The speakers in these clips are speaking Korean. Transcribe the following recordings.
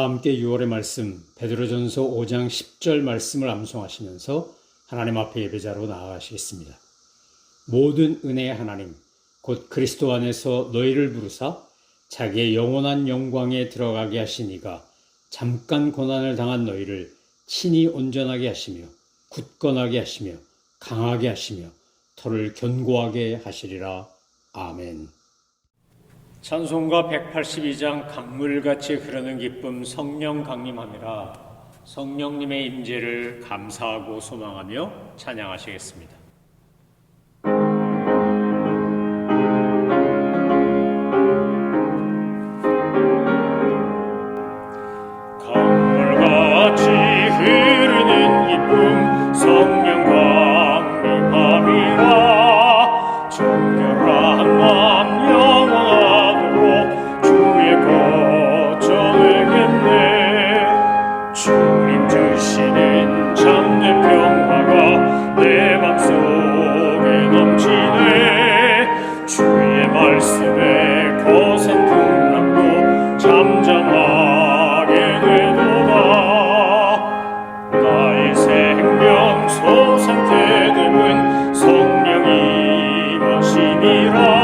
함께 6월의 말씀 베드로전서 5장 10절 말씀을 암송하시면서 하나님 앞에 예배자로 나아가시겠습니다. 모든 은혜의 하나님 곧 그리스도 안에서 너희를 부르사 자기의 영원한 영광에 들어가게 하신 이가 잠깐 고난을 당한 너희를 친히 온전하게 하시며 굳건하게 하시며 강하게 하시며 터를 견고하게 하시리라. 아멘. 찬송가 182장 강물같이 흐르는 기쁨 성령 강림함이라. 성령님의 임재를 감사하고 소망하며 찬양하시겠습니다. 강물같이 흐르는 기쁨 성령 강림함이라. 정결한 마음 주의 거점을 겠네. 주님 주시는 참된 평화가 내 맘속에 넘치네. 주의 말씀에 거센 풍랑도 잠잠하게 되도다. 나의 생명 솟은 때됨은 성령이 마심이라.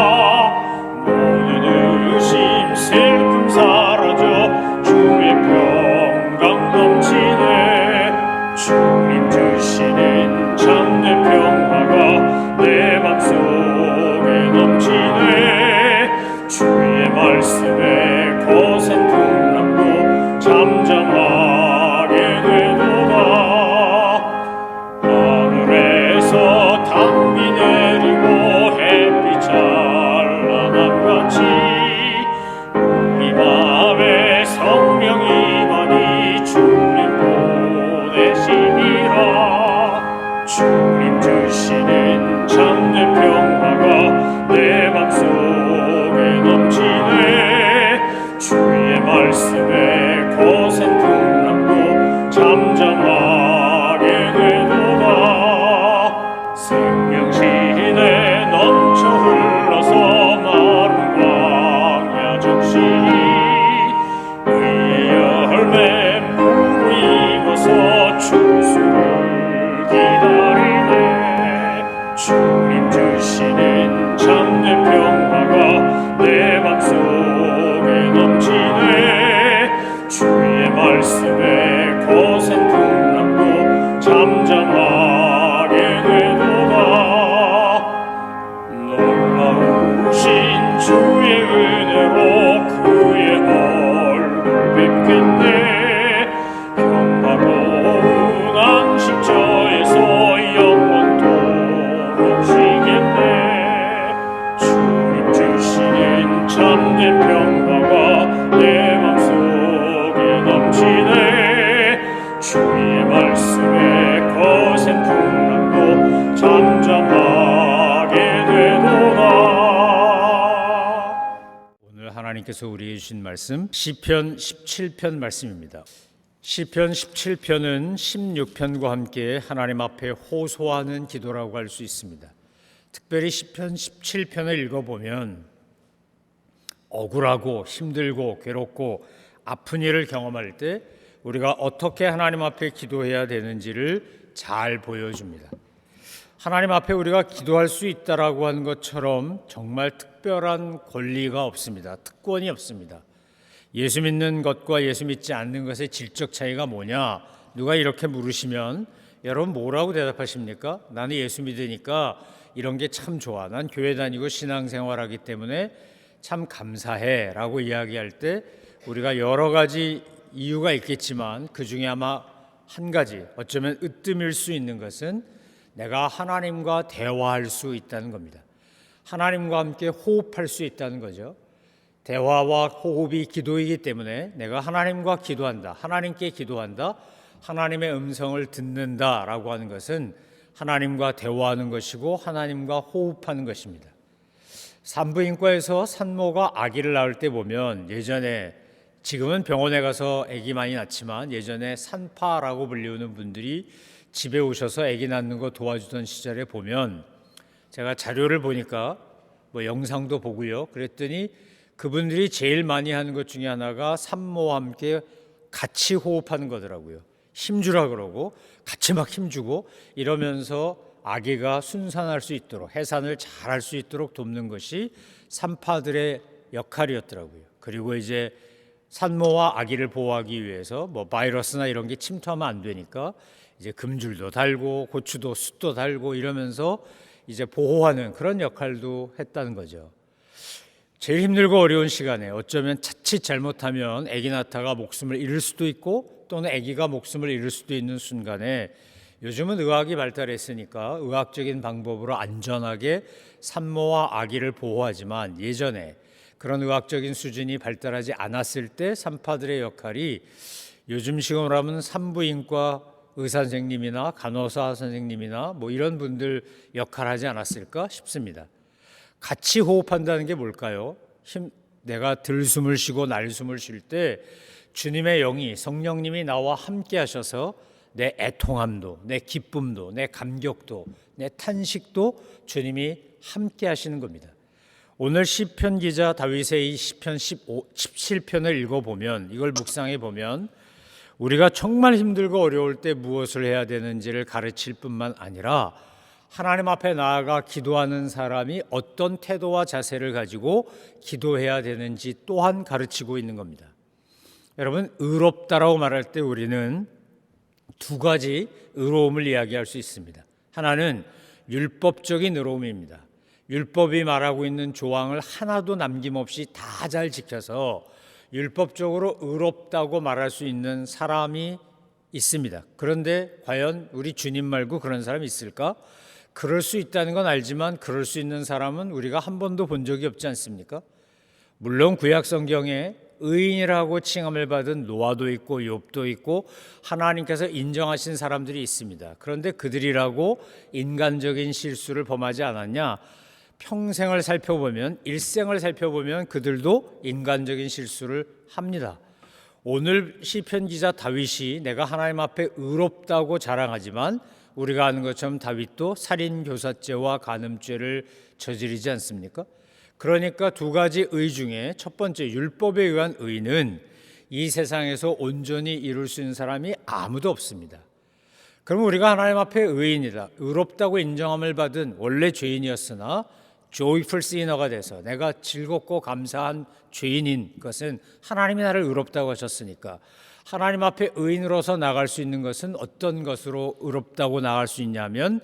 슬픔 사라져 주의 평강 넘치네. 주님 주시는 참된 평화가 내 맘속에 넘치네. 주의 말씀에 거센 풍랑도 잠잠하게 되도다. 하늘에서 단비 내리고 햇빛 찬란한 같이 마음에 성령이만이 주님 보내심이라. 주님 주시는 참된 평화가 내 맘속에 넘치네. 주의 말씀에 거센 풍랑도 잠잠하게 되도다. 생명신에 넘쳐 흘러서 마른 광야 적시니 열매 무르익어서 추수를 기다리네. 주님 주시는 참된 평화가 내 맘속에 넘치네. 주의 말씀에 거센 풍랑도 잠잠하게 되도다. 놀라우신 주의 은혜로 그의 뵙겠네. 평화로운 안식처에서 영원토록 쉬겠네. 주님 주시는 참된 평화가 내 맘속에 넘치네. 주의 말씀에 거센 풍랑도 잠잠하게 되도다. 하나님께서 우리에게 주신 말씀 시편 17편 말씀입니다. 시편 17편은 16편과 함께 하나님 앞에 호소하는 기도라고 할 수 있습니다. 특별히 시편 17편을 읽어보면 억울하고 힘들고 괴롭고 아픈 일을 경험할 때 우리가 어떻게 하나님 앞에 기도해야 되는지를 잘 보여줍니다. 하나님 앞에 우리가 기도할 수 있다라고 하는 것처럼 정말 특별한 권리가 없습니다. 특권이 없습니다. 예수 믿는 것과 예수 믿지 않는 것의 질적 차이가 뭐냐? 누가 이렇게 물으시면 여러분 뭐라고 대답하십니까? 나는 예수 믿으니까 이런 게 참 좋아. 난 교회 다니고 신앙생활하기 때문에 참 감사해 라고 이야기할 때 우리가 여러 가지 이유가 있겠지만 그 중에 아마 한 가지, 어쩌면 으뜸일 수 있는 것은 내가 하나님과 대화할 수 있다는 겁니다. 하나님과 함께 호흡할 수 있다는 거죠. 대화와 호흡이 기도이기 때문에 내가 하나님과 기도한다, 하나님께 기도한다, 하나님의 음성을 듣는다라고 하는 것은 하나님과 대화하는 것이고 하나님과 호흡하는 것입니다. 산부인과에서 산모가 아기를 낳을 때 보면 예전에, 지금은 병원에 가서 아기 많이 낳지만 예전에 산파라고 불리우는 분들이 집에 오셔서 아기 낳는 거 도와주던 시절에 보면 제가 자료를 보니까 영상도 보고요. 그랬더니 그분들이 제일 많이 하는 것 중에 하나가 산모와 함께 같이 호흡하는 거더라고요. 힘주라 그러고 같이 막 힘주고 이러면서 아기가 순산할 수 있도록, 해산을 잘할 수 있도록 돕는 것이 산파들의 역할이었더라고요. 그리고 이제 산모와 아기를 보호하기 위해서 뭐 바이러스나 이런 게 침투하면 안 되니까 이제 금줄도 달고 고추도 숯도 달고 이러면서 이제 보호하는 그런 역할도 했다는 거죠. 제일 힘들고 어려운 시간에 어쩌면 자칫 잘못하면 아기 낳다가 목숨을 잃을 수도 있고 또는 아기가 목숨을 잃을 수도 있는 순간에 요즘은 의학이 발달했으니까 의학적인 방법으로 안전하게 산모와 아기를 보호하지만 예전에 그런 의학적인 수준이 발달하지 않았을 때 산파들의 역할이 요즘식으로 하면 산부인과 의사 선생님이나 간호사 선생님이나 뭐 이런 분들 역할하지 않았을까 싶습니다. 같이 호흡한다는 게 뭘까요? 내가 들숨을 쉬고 날숨을 쉴 때 주님의 영이 성령님이 나와 함께 하셔서 내 애통함도 내 기쁨도 내 감격도 내 탄식도 주님이 함께 하시는 겁니다. 오늘 시편 기자 다윗의 이 시편 17편을 읽어보면 이걸 묵상해 보면 우리가 정말 힘들고 어려울 때 무엇을 해야 되는지를 가르칠 뿐만 아니라 하나님 앞에 나아가 기도하는 사람이 어떤 태도와 자세를 가지고 기도해야 되는지 또한 가르치고 있는 겁니다. 여러분, 의롭다라고 말할 때 우리는 두 가지 의로움을 이야기할 수 있습니다. 하나는 율법적인 의로움입니다. 율법이 말하고 있는 조항을 하나도 남김없이 다 잘 지켜서 율법적으로 의롭다고 말할 수 있는 사람이 있습니다. 그런데 과연 우리 주님 말고 그런 사람이 있을까? 그럴 수 있다는 건 알지만 그럴 수 있는 사람은 우리가 한 번도 본 적이 없지 않습니까? 물론 구약 성경에 의인이라고 칭함을 받은 노아도 있고 욥도 있고 하나님께서 인정하신 사람들이 있습니다. 그런데 그들이라고 인간적인 실수를 범하지 않았냐? 평생을 살펴보면 일생을 살펴보면 그들도 인간적인 실수를 합니다. 오늘 시편 기자 다윗이 내가 하나님 앞에 의롭다고 자랑하지만 우리가 아는 것처럼 다윗도 살인 교사죄와 간음죄를 저지르지 않습니까? 그러니까 두 가지 의 중에 첫 번째 율법에 의한 의는 이 세상에서 온전히 이룰 수 있는 사람이 아무도 없습니다. 그럼 우리가 하나님 앞에 의인이다, 의롭다고 인정함을 받은 원래 죄인이었으나 joyful sinner가 돼서 내가 즐겁고 감사한 죄인인 것은 하나님이 나를 의롭다고 하셨으니까 하나님 앞에 의인으로서 나갈 수 있는 것은 어떤 것으로 의롭다고 나갈 수 있냐면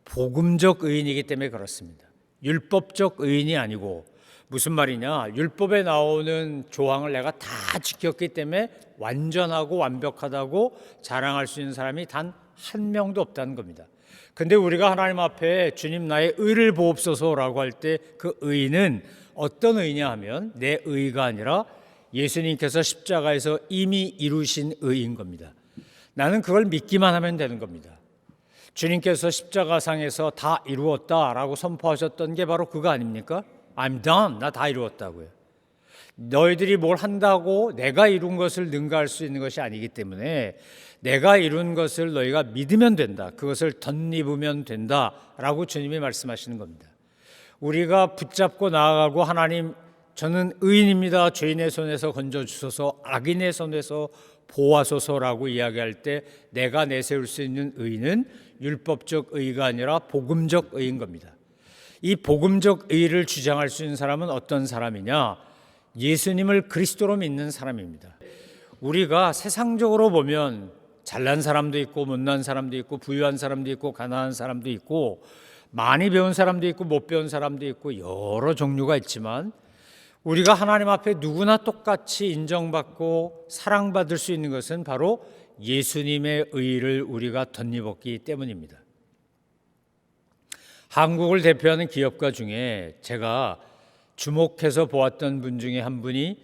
복음적 의인이기 때문에 그렇습니다. 율법적 의인이 아니고 무슨 말이냐? 율법에 나오는 조항을 내가 다 지켰기 때문에 완전하고 완벽하다고 자랑할 수 있는 사람이 단 한 명도 없다는 겁니다. 근데 우리가 하나님 앞에 주님 나의 의를 보옵소서라고 할 때 그 의는 어떤 의냐 하면 내 의가 아니라 예수님께서 십자가에서 이미 이루신 의인 겁니다. 나는 그걸 믿기만 하면 되는 겁니다. 주님께서 십자가상에서 다 이루었다라고 선포하셨던 게 바로 그거 아닙니까? I'm done. 나 다 이루었다고요. 너희들이 뭘 한다고 내가 이룬 것을 능가할 수 있는 것이 아니기 때문에 내가 이룬 것을 너희가 믿으면 된다. 그것을 덧입으면 된다라고 주님이 말씀하시는 겁니다. 우리가 붙잡고 나아가고 하나님 저는 의인입니다. 죄인의 손에서 건져주소서 악인의 손에서 보호하소서라고 이야기할 때 내가 내세울 수 있는 의는 율법적 의가 아니라 복음적 의인 겁니다. 이 복음적 의를 주장할 수 있는 사람은 어떤 사람이냐? 예수님을 그리스도로 믿는 사람입니다. 우리가 세상적으로 보면 잘난 사람도 있고 못난 사람도 있고 부유한 사람도 있고 가난한 사람도 있고 많이 배운 사람도 있고 못 배운 사람도 있고 여러 종류가 있지만 우리가 하나님 앞에 누구나 똑같이 인정받고 사랑받을 수 있는 것은 바로 예수님의 의를 우리가 덧입었기 때문입니다. 한국을 대표하는 기업가 중에 제가 주목해서 보았던 분 중에 한 분이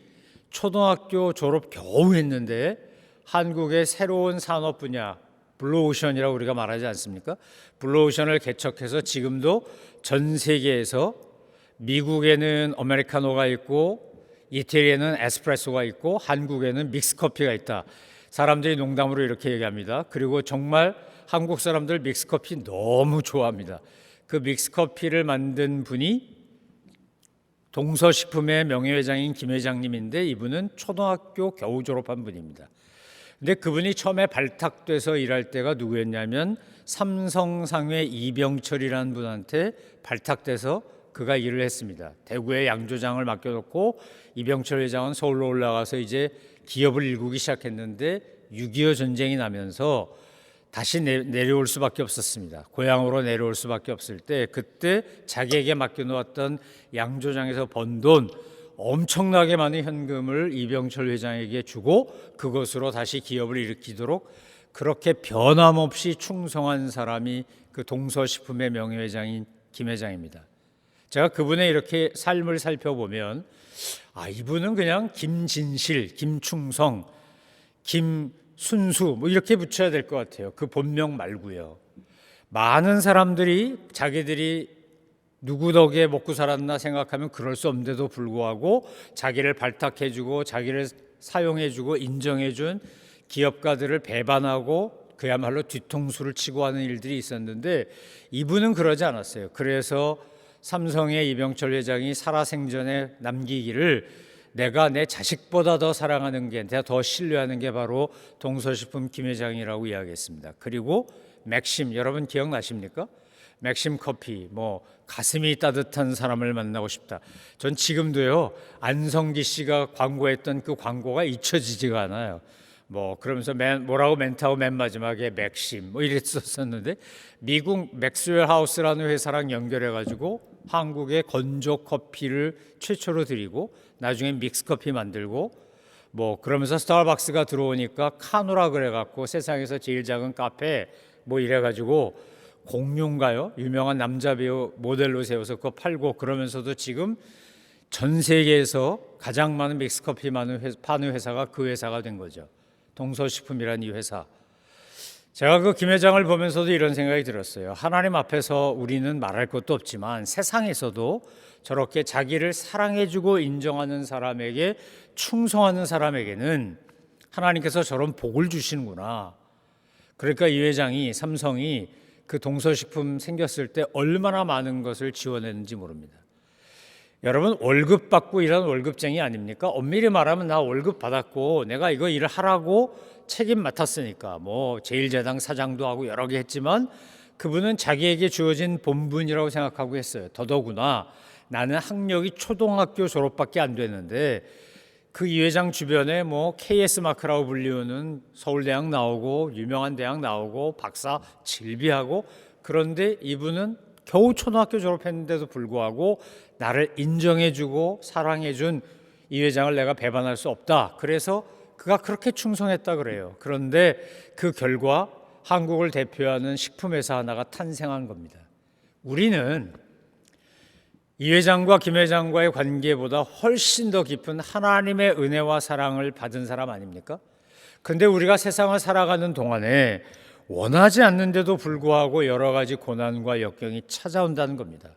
초등학교 졸업 겨우 했는데 한국의 새로운 산업 분야 블루오션이라고 우리가 말하지 않습니까? 블루오션을 개척해서 지금도 전 세계에서 미국에는 아메리카노가 있고 이태리에는 에스프레소가 있고 한국에는 믹스커피가 있다. 사람들이 농담으로 이렇게 얘기합니다. 그리고 정말 한국 사람들 믹스커피 너무 좋아합니다. 그 믹스커피를 만든 분이 동서식품의 명예회장인 김 회장님인데 이분은 초등학교 겨우 졸업한 분입니다. 근데 그분이 처음에 발탁돼서 일할 때가 누구였냐면 삼성상회 이병철이라는 분한테 발탁돼서 그가 일을 했습니다. 대구에 양조장을 맡겨놓고 이병철 회장은 서울로 올라가서 이제 기업을 일구기 시작했는데 6.25 전쟁이 나면서 다시 내려올 수밖에 없었습니다. 고향으로 내려올 수밖에 없을 때 그때 자기에게 맡겨놓았던 양조장에서 번 돈 엄청나게 많은 현금을 이병철 회장에게 주고 그것으로 다시 기업을 일으키도록 그렇게 변함없이 충성한 사람이 그 동서식품의 명예회장인 김 회장입니다. 제가 그분의 이렇게 삶을 살펴보면 이분은 그냥 김진실, 김충성, 김순수 뭐 이렇게 붙여야 될 것 같아요. 그 본명 말고요. 많은 사람들이 자기들이 누구 덕에 먹고 살았나 생각하면 그럴 수 없는데도 불구하고 자기를 발탁해주고 자기를 사용해주고 인정해준 기업가들을 배반하고 그야말로 뒤통수를 치고 하는 일들이 있었는데 이분은 그러지 않았어요. 그래서 삼성의 이병철 회장이 살아생전에 남기기를 내가 내 자식보다 더 사랑하는 게, 내가 더 신뢰하는 게 바로 동서식품 김 회장이라고 이야기했습니다. 그리고 맥심, 여러분 기억나십니까? 맥심 커피, 가슴이 따뜻한 사람을 만나고 싶다. 전 지금도요, 안성기 씨가 광고했던 그 광고가 잊혀지지가 않아요. 그러면서 뭐라고 멘트하고 맨 마지막에 맥심 이랬었는데 미국 맥스웰 하우스라는 회사랑 연결해가지고 한국에 건조 커피를 최초로 드리고 나중에 믹스 커피 만들고 그러면서 스타벅스가 들어오니까 카누라 그래갖고 세상에서 제일 작은 카페 이래가지고 공룡가요? 유명한 남자 배우 모델로 세워서 그거 팔고 그러면서도 지금 전 세계에서 가장 많은 믹스 커피 파는 회사가 그 회사가 된 거죠. 동서식품이라는 이 회사. 제가 그 김 회장을 보면서도 이런 생각이 들었어요. 하나님 앞에서 우리는 말할 것도 없지만 세상에서도 저렇게 자기를 사랑해주고 인정하는 사람에게 충성하는 사람에게는 하나님께서 저런 복을 주시는구나. 그러니까 이 회장이 삼성이 그 동서식품 생겼을 때 얼마나 많은 것을 지원했는지 모릅니다. 여러분 월급 받고 일하는 월급쟁이 아닙니까? 엄밀히 말하면 나 월급 받았고 내가 이거 일을 하라고 책임 맡았으니까 제1제당 사장도 하고 여러 개 했지만 그분은 자기에게 주어진 본분이라고 생각하고 했어요. 더더구나 나는 학력이 초등학교 졸업밖에 안 됐는데 그 이 회장 주변에 KS 마크라고 불리우는 서울대학 나오고 유명한 대학 나오고 박사 질비하고 그런데 이분은 겨우 초등학교 졸업했는데도 불구하고 나를 인정해주고 사랑해준 이 회장을 내가 배반할 수 없다. 그래서 그가 그렇게 충성했다 그래요. 그런데 그 결과 한국을 대표하는 식품회사 하나가 탄생한 겁니다. 우리는 이 회장과 김 회장과의 관계보다 훨씬 더 깊은 하나님의 은혜와 사랑을 받은 사람 아닙니까? 근데 우리가 세상을 살아가는 동안에 원하지 않는데도 불구하고 여러 가지 고난과 역경이 찾아온다는 겁니다.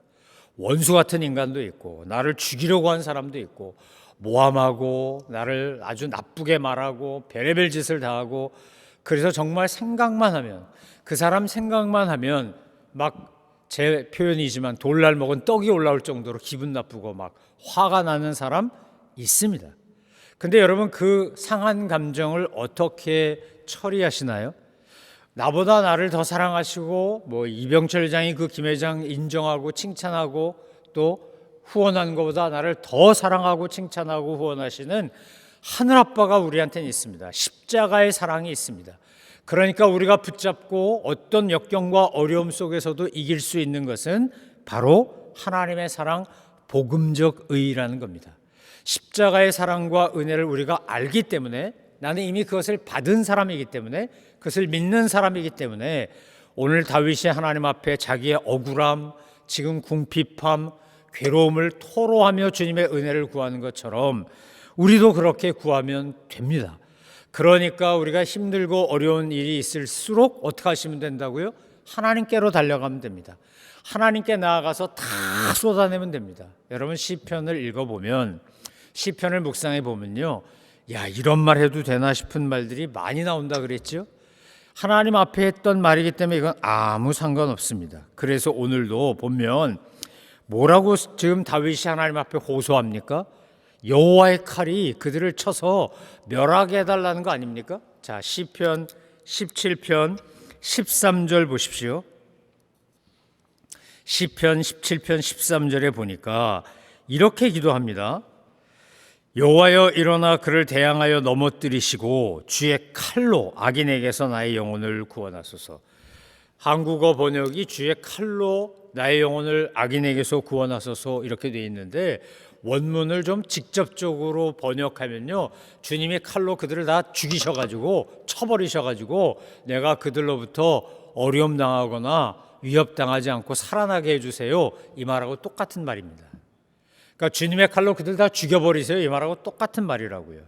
원수 같은 인간도 있고 나를 죽이려고 한 사람도 있고 모함하고 나를 아주 나쁘게 말하고 별의별 짓을 다하고 그래서 정말 생각만 하면 그 사람 생각만 하면 제 표현이지만 돌날 먹은 떡이 올라올 정도로 기분 나쁘고 화가 나는 사람 있습니다. 근데 여러분 그 상한 감정을 어떻게 처리하시나요? 나보다 나를 더 사랑하시고 이병철 회장이 그 김 회장 인정하고 칭찬하고 또 후원하는 것보다 나를 더 사랑하고 칭찬하고 후원하시는 하늘아빠가 우리한테는 있습니다. 십자가의 사랑이 있습니다. 그러니까 우리가 붙잡고 어떤 역경과 어려움 속에서도 이길 수 있는 것은 바로 하나님의 사랑, 복음적 의의라는 겁니다. 십자가의 사랑과 은혜를 우리가 알기 때문에 나는 이미 그것을 받은 사람이기 때문에 그것을 믿는 사람이기 때문에 오늘 다윗이 하나님 앞에 자기의 억울함, 지금 궁핍함, 괴로움을 토로하며 주님의 은혜를 구하는 것처럼 우리도 그렇게 구하면 됩니다. 그러니까 우리가 힘들고 어려운 일이 있을수록 어떻게 하시면 된다고요? 하나님께로 달려가면 됩니다. 하나님께 나아가서 다 쏟아내면 됩니다. 여러분 시편을 읽어보면 시편을 묵상해 보면요, 이런 말 해도 되나 싶은 말들이 많이 나온다 그랬죠. 하나님 앞에 했던 말이기 때문에 이건 아무 상관없습니다. 그래서 오늘도 보면 뭐라고 지금 다윗이 하나님 앞에 호소합니까? 여호와의 칼이 그들을 쳐서 멸하게 해달라는 거 아닙니까? 자, 시편 17편 13절 보십시오. 시편 17편 13절에 보니까 이렇게 기도합니다. 여호와여 일어나 그를 대항하여 넘어뜨리시고 주의 칼로 악인에게서 나의 영혼을 구원하소서. 한국어 번역이 주의 칼로 나의 영혼을 악인에게서 구원하소서 이렇게 돼 있는데, 원문을 좀 직접적으로 번역하면요, 주님이 칼로 그들을 다 죽이셔가지고 쳐버리셔가지고 내가 그들로부터 어려움 당하거나 위협당하지 않고 살아나게 해주세요, 이 말하고 똑같은 말입니다. 그러니까 주님의 칼로 그들 다 죽여버리세요, 이 말하고 똑같은 말이라고요.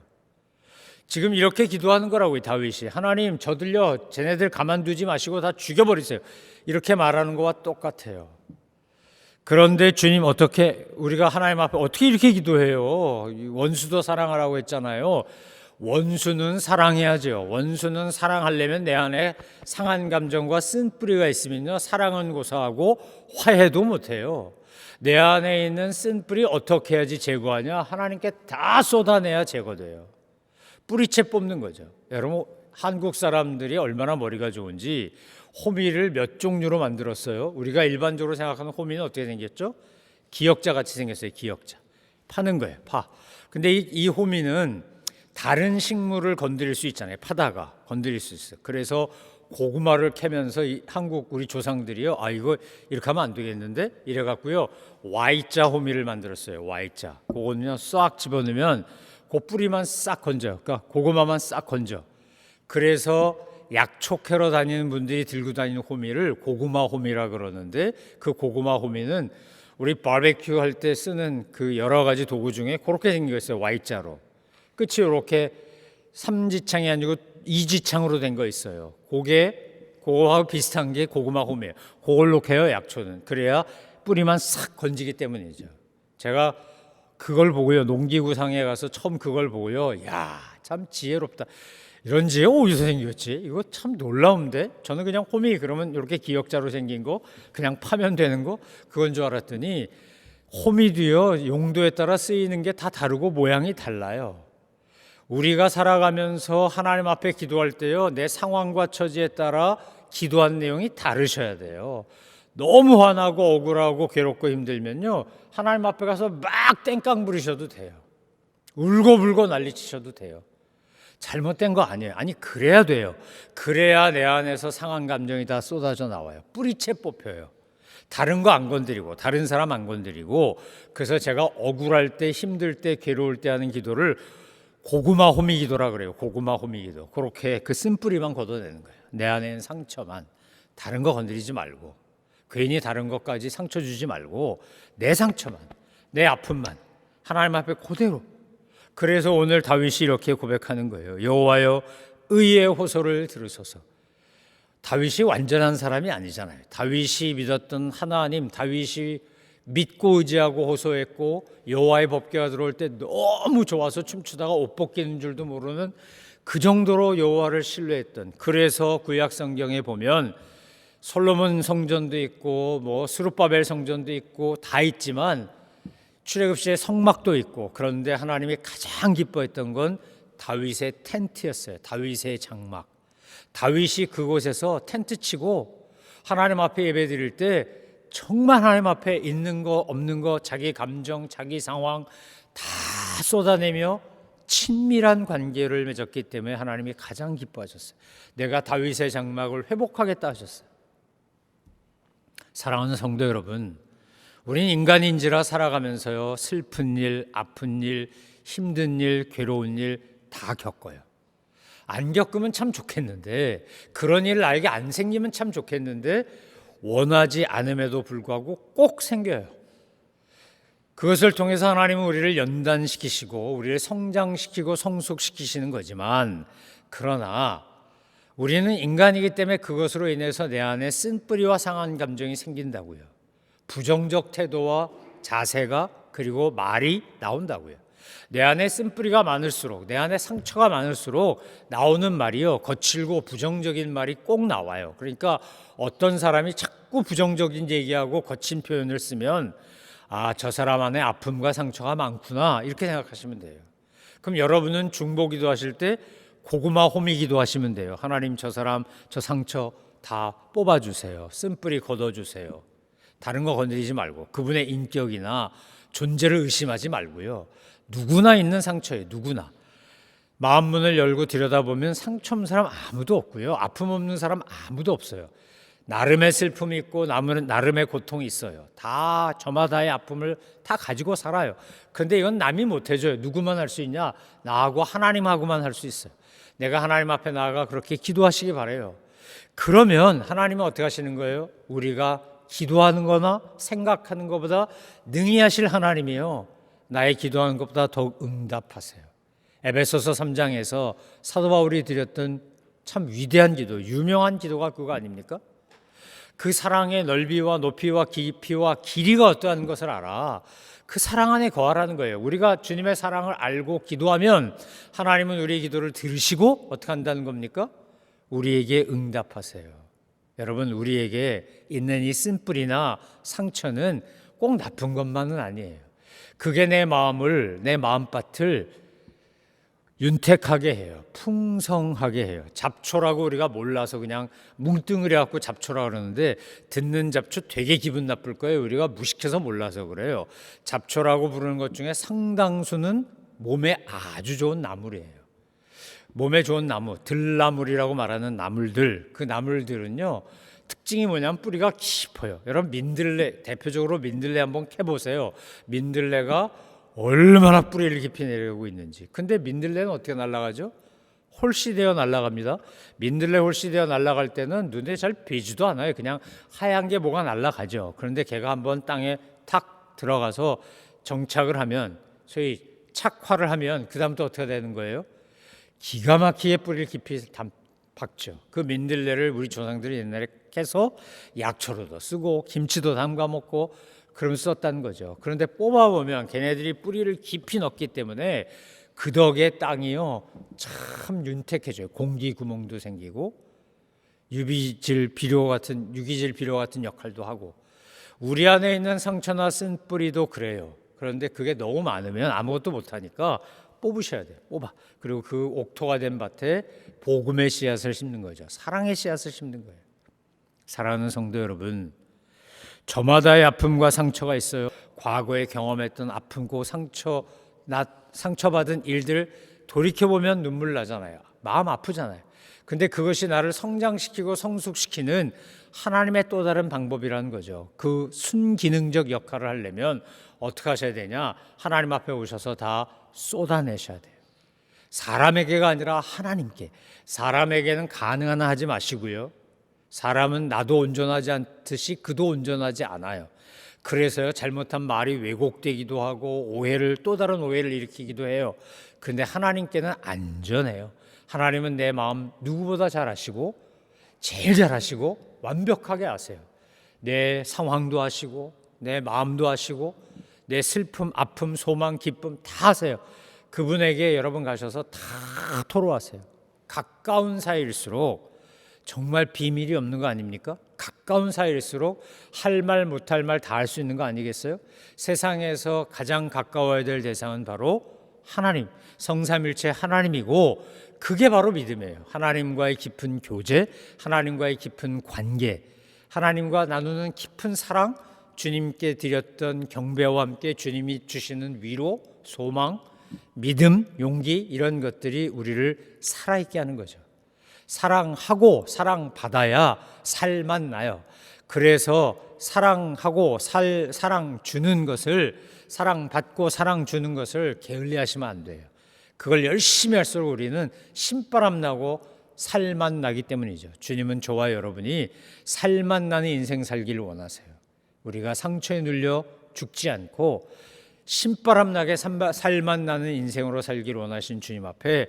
지금 이렇게 기도하는 거라고요, 다윗이. 하나님, 저들요, 쟤네들 가만두지 마시고 다 죽여버리세요, 이렇게 말하는 거와 똑같아요. 그런데 주님, 어떻게 우리가 하나님 앞에 어떻게 이렇게 기도해요? 원수도 사랑하라고 했잖아요. 원수는 사랑해야죠. 원수는 사랑하려면 내 안에 상한 감정과 쓴뿌리가 있으면요, 사랑은 고사하고 화해도 못해요. 내 안에 있는 쓴뿌리 어떻게 해야지 제거하냐? 하나님께 다 쏟아내야 제거돼요. 뿌리채 뽑는 거죠. 여러분, 한국 사람들이 얼마나 머리가 좋은지 호미를 몇 종류로 만들었어요. 우리가 일반적으로 생각하는 호미는 어떻게 생겼죠? 기역자 같이 생겼어요. 기역자. 파는 거예요. 파. 근데 이 호미는 다른 식물을 건드릴 수 있잖아요. 파다가 건드릴 수 있어요. 그래서 고구마를 캐면서 한국 우리 조상들이요, 아, 이거 이렇게 하면 안 되겠는데 이래 갖고요, Y자 호미를 만들었어요. Y자. 그거는요, 싹 집어넣으면 그 뿌리만 싹 건져요. 그러니까 고구마만 싹 건져. 그래서 약초 캐러 다니는 분들이 들고 다니는 호미를 고구마 호미라 그러는데, 그 고구마 호미는 우리 바베큐 할 때 쓰는 그 여러 가지 도구 중에 그렇게 생겼어요. Y자로. 끝이 이렇게 삼지창이 아니고 이지창으로 된 거 있어요. 그거하고 비슷한 게 고구마 호미예요. 그걸로 캐요, 약초는. 그래야 뿌리만 싹 건지기 때문이죠. 제가 그걸 보고요, 농기구상에 가서 처음 그걸 보고요, 야, 참 지혜롭다. 이런 지혜 어디서 생겼지? 이거 참 놀라운데? 저는 그냥 호미 그러면 이렇게 기역자로 생긴 거 그냥 파면 되는 거 그건 줄 알았더니, 호미도요, 용도에 따라 쓰이는 게 다 다르고 모양이 달라요. 우리가 살아가면서 하나님 앞에 기도할 때요, 내 상황과 처지에 따라 기도한 내용이 다르셔야 돼요. 너무 화나고 억울하고 괴롭고 힘들면요, 하나님 앞에 가서 막 땡깡 부리셔도 돼요. 울고불고 난리치셔도 돼요. 잘못된 거 아니에요. 아니, 그래야 돼요. 그래야 내 안에서 상한 감정이 다 쏟아져 나와요. 뿌리채 뽑혀요. 다른 거 안 건드리고, 다른 사람 안 건드리고. 그래서 제가 억울할 때, 힘들 때, 괴로울 때 하는 기도를 고구마 호미 기도라 그래요. 고구마 호미 기도. 그렇게 그 쓴뿌리만 걷어내는 거예요. 내 안에 있는 상처만. 다른 거 건드리지 말고, 괜히 다른 것까지 상처 주지 말고, 내 상처만, 내 아픔만 하나님 앞에 그대로. 그래서 오늘 다윗이 이렇게 고백하는 거예요. 여호와여 의의 호소를 들으소서. 다윗이 완전한 사람이 아니잖아요. 다윗이 믿었던 하나님, 다윗이 믿고 의지하고 호소했고, 여호와의 법궤가 들어올 때 너무 좋아서 춤추다가 옷 벗기는 줄도 모르는 그 정도로 여호와를 신뢰했던. 그래서 구약 성경에 보면 솔로몬 성전도 있고 뭐 스룹바벨 성전도 있고 다 있지만 출애굽시에 성막도 있고, 그런데 하나님이 가장 기뻐했던 건 다윗의 텐트였어요. 다윗의 장막. 다윗이 그곳에서 텐트 치고 하나님 앞에 예배드릴 때 정말 하나님 앞에 있는 거 없는 거, 자기 감정, 자기 상황 다 쏟아내며 친밀한 관계를 맺었기 때문에 하나님이 가장 기뻐하셨어요. 내가 다윗의 장막을 회복하겠다 하셨어요. 사랑하는 성도 여러분, 우린 인간인지라 살아가면서요, 슬픈 일, 아픈 일, 힘든 일, 괴로운 일 다 겪어요. 안 겪으면 참 좋겠는데, 그런 일 나에게 안 생기면 참 좋겠는데, 원하지 않음에도 불구하고 꼭 생겨요. 그것을 통해서 하나님은 우리를 연단시키시고 우리를 성장시키고 성숙시키시는 거지만, 그러나 우리는 인간이기 때문에 그것으로 인해서 내 안에 쓴뿌리와 상한 감정이 생긴다고요. 부정적 태도와 자세가, 그리고 말이 나온다고요. 내 안에 쓴뿌리가 많을수록, 내 안에 상처가 많을수록 나오는 말이요, 거칠고 부정적인 말이 꼭 나와요. 그러니까 어떤 사람이 자꾸 부정적인 얘기하고 거친 표현을 쓰면, 아, 저 사람 안에 아픔과 상처가 많구나, 이렇게 생각하시면 돼요. 그럼 여러분은 중보기도 하실 때 고구마 호미 기도하시면 돼요. 하나님 저 사람 저 상처 다 뽑아주세요. 쓴뿌리 걷어주세요. 다른 거 건드리지 말고 그분의 인격이나 존재를 의심하지 말고요. 누구나 있는 상처예요. 누구나. 마음 문을 열고 들여다보면 상처 없는 사람 아무도 없고요. 아픔 없는 사람 아무도 없어요. 나름의 슬픔이 있고 나름의 고통이 있어요. 다 저마다의 아픔을 다 가지고 살아요. 그런데 이건 남이 못 해줘요. 누구만 할 수 있냐? 나하고 하나님하고만 할 수 있어요. 내가 하나님 앞에 나아가 그렇게 기도하시기 바라요. 그러면 하나님은 어떻게 하시는 거예요? 우리가 기도하는 거나 생각하는 것보다 능히 하실 하나님이요, 나의 기도하는 것보다 더욱 응답하세요. 에베소서 3장에서 사도 바울이 드렸던 참 위대한 기도, 유명한 기도가 그거 아닙니까? 그 사랑의 넓이와 높이와 깊이와 길이가 어떠한 것을 알아. 그 사랑 안에 거하라는 거예요. 우리가 주님의 사랑을 알고 기도하면 하나님은 우리의 기도를 들으시고 어떻게 한다는 겁니까? 우리에게 응답하세요. 여러분, 우리에게 있는 이 쓴뿌리나 상처는 꼭 나쁜 것만은 아니에요. 그게 내 마음을, 내 마음밭을 윤택하게 해요. 풍성하게 해요. 잡초라고 우리가 몰라서 그냥 뭉뚱그려 갖고 잡초라고 그러는데, 듣는 잡초 되게 기분 나쁠 거예요. 우리가 무식해서 몰라서 그래요. 잡초라고 부르는 것 중에 상당수는 몸에 아주 좋은 나물이에요. 몸에 좋은 나무, 들나물이라고 말하는 나물들, 그 나물들은요, 특징이 뭐냐면 뿌리가 깊어요. 여러분, 민들레, 대표적으로 민들레 한번 캐보세요. 민들레가 얼마나 뿌리를 깊이 내려오고 있는지. 근데 민들레는 어떻게 날아가죠? 홀씨되어 날아갑니다. 민들레 홀씨되어 날아갈 때는 눈에 잘 보이지도 않아요. 그냥 하얀 게 뭐가 날아가죠. 그런데 걔가 한번 땅에 탁 들어가서 정착을 하면, 소위 착화를 하면 그 다음 또 어떻게 되는 거예요? 기가 막히게 뿌리를 깊이 박죠. 그 민들레를 우리 조상들이 옛날에 캐서 약초로도 쓰고 김치도 담가 먹고 그러면서 썼다는 거죠. 그런데 뽑아보면 걔네들이 뿌리를 깊이 넣기 때문에 그 덕에 땅이요, 참 윤택해져요. 공기 구멍도 생기고 유기질 비료 같은 역할도 하고. 우리 안에 있는 상처나 쓴 뿌리도 그래요. 그런데 그게 너무 많으면 아무것도 못하니까 뽑으셔야 돼요. 뽑아. 그리고 그 옥토가 된 밭에 복음의 씨앗을 심는 거죠. 사랑의 씨앗을 심는 거예요. 사랑하는 성도 여러분, 저마다의 아픔과 상처가 있어요. 과거에 경험했던 아픔고 상처받은 일들 돌이켜보면 눈물 나잖아요. 마음 아프잖아요. 근데 그것이 나를 성장시키고 성숙시키는 하나님의 또 다른 방법이라는 거죠. 그 순기능적 역할을 하려면 어떻게 하셔야 되냐? 하나님 앞에 오셔서 다 쏟아내셔야 돼요. 사람에게가 아니라 하나님께. 사람에게는 가능하나 하지 마시고요. 사람은 나도 온전하지 않듯이 그도 온전하지 않아요. 그래서요, 잘못한 말이 왜곡되기도 하고 또 다른 오해를 일으키기도 해요. 그런데 하나님께는 안전해요. 하나님은 내 마음 누구보다 잘 아시고 제일 잘 아시고 완벽하게 아세요. 내 상황도 아시고 내 마음도 아시고 내 슬픔, 아픔, 소망, 기쁨 다 아세요. 그분에게 여러분 가셔서 다 토로하세요. 가까운 사이일수록 정말 비밀이 없는 거 아닙니까? 가까운 사이일수록 할 말 못할 말 다 할 수 있는 거 아니겠어요? 세상에서 가장 가까워야 될 대상은 바로 하나님, 성삼일체 하나님이고, 그게 바로 믿음이에요. 하나님과의 깊은 교제, 하나님과의 깊은 관계, 하나님과 나누는 깊은 사랑, 주님께 드렸던 경배와 함께 주님이 주시는 위로, 소망, 믿음, 용기, 이런 것들이 우리를 살아있게 하는 거죠. 사랑하고 사랑받아야 살만 나요. 그래서 사랑하고 사랑 주는 것을, 사랑받고 사랑 주는 것을 게을리하시면 안 돼요. 그걸 열심히 할수록 우리는 신바람 나고 살만 나기 때문이죠. 주님은 저와 여러분이 살만 나는 인생 살기를 원하세요. 우리가 상처에 눌려 죽지 않고 신바람 나게 살만 나는 인생으로 살기를 원하신 주님 앞에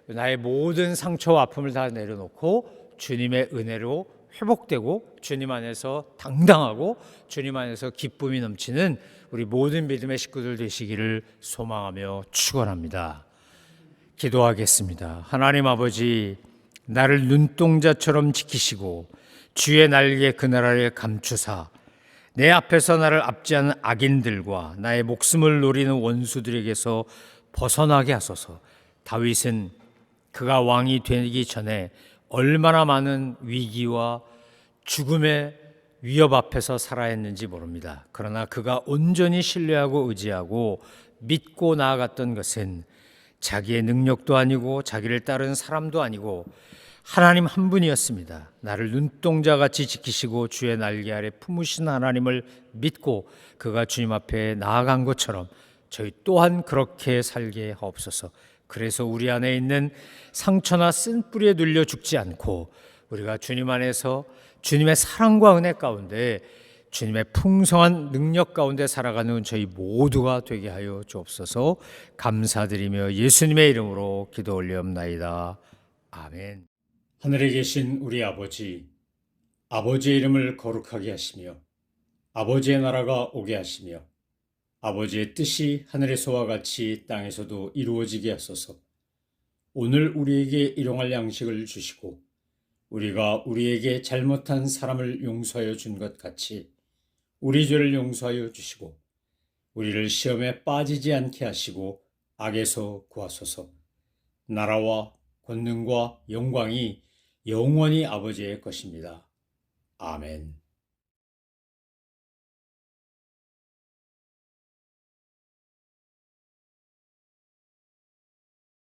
나의 모든 상처와 아픔을 다 내려놓고 주님의 은혜로 회복되고 주님 안에서 당당하고 주님 안에서 기쁨이 넘치는 우리 모든 믿음의 식구들 되시기를 소망하며 축원합니다. 기도하겠습니다. 하나님 아버지, 나를 눈동자처럼 지키시고 주의 날개 그늘 아래 감추사 내 앞에서 나를 압제하는 악인들과 나의 목숨을 노리는 원수들에게서 벗어나게 하소서. 다윗은 그가 왕이 되기 전에 얼마나 많은 위기와 죽음의 위협 앞에서 살아야 했는지 모릅니다. 그러나 그가 온전히 신뢰하고 의지하고 믿고 나아갔던 것은 자기의 능력도 아니고 자기를 따른 사람도 아니고 하나님 한 분이었습니다. 나를 눈동자같이 지키시고 주의 날개 아래 품으신 하나님을 믿고 그가 주님 앞에 나아간 것처럼 저희 또한 그렇게 살게 하옵소서. 그래서 우리 안에 있는 상처나 쓴뿌리에 눌려 죽지 않고 우리가 주님 안에서 주님의 사랑과 은혜 가운데 주님의 풍성한 능력 가운데 살아가는 저희 모두가 되게 하여 주옵소서. 감사드리며 예수님의 이름으로 기도 올리옵나이다. 아멘. 하늘에 계신 우리 아버지, 아버지의 이름을 거룩하게 하시며 아버지의 나라가 오게 하시며 아버지의 뜻이 하늘에서와 같이 땅에서도 이루어지게 하소서. 오늘 우리에게 일용할 양식을 주시고 우리가 우리에게 잘못한 사람을 용서하여 준 것 같이 우리 죄를 용서하여 주시고 우리를 시험에 빠지지 않게 하시고 악에서 구하소서. 나라와 권능과 영광이 영원히 아버지의 것입니다. 아멘.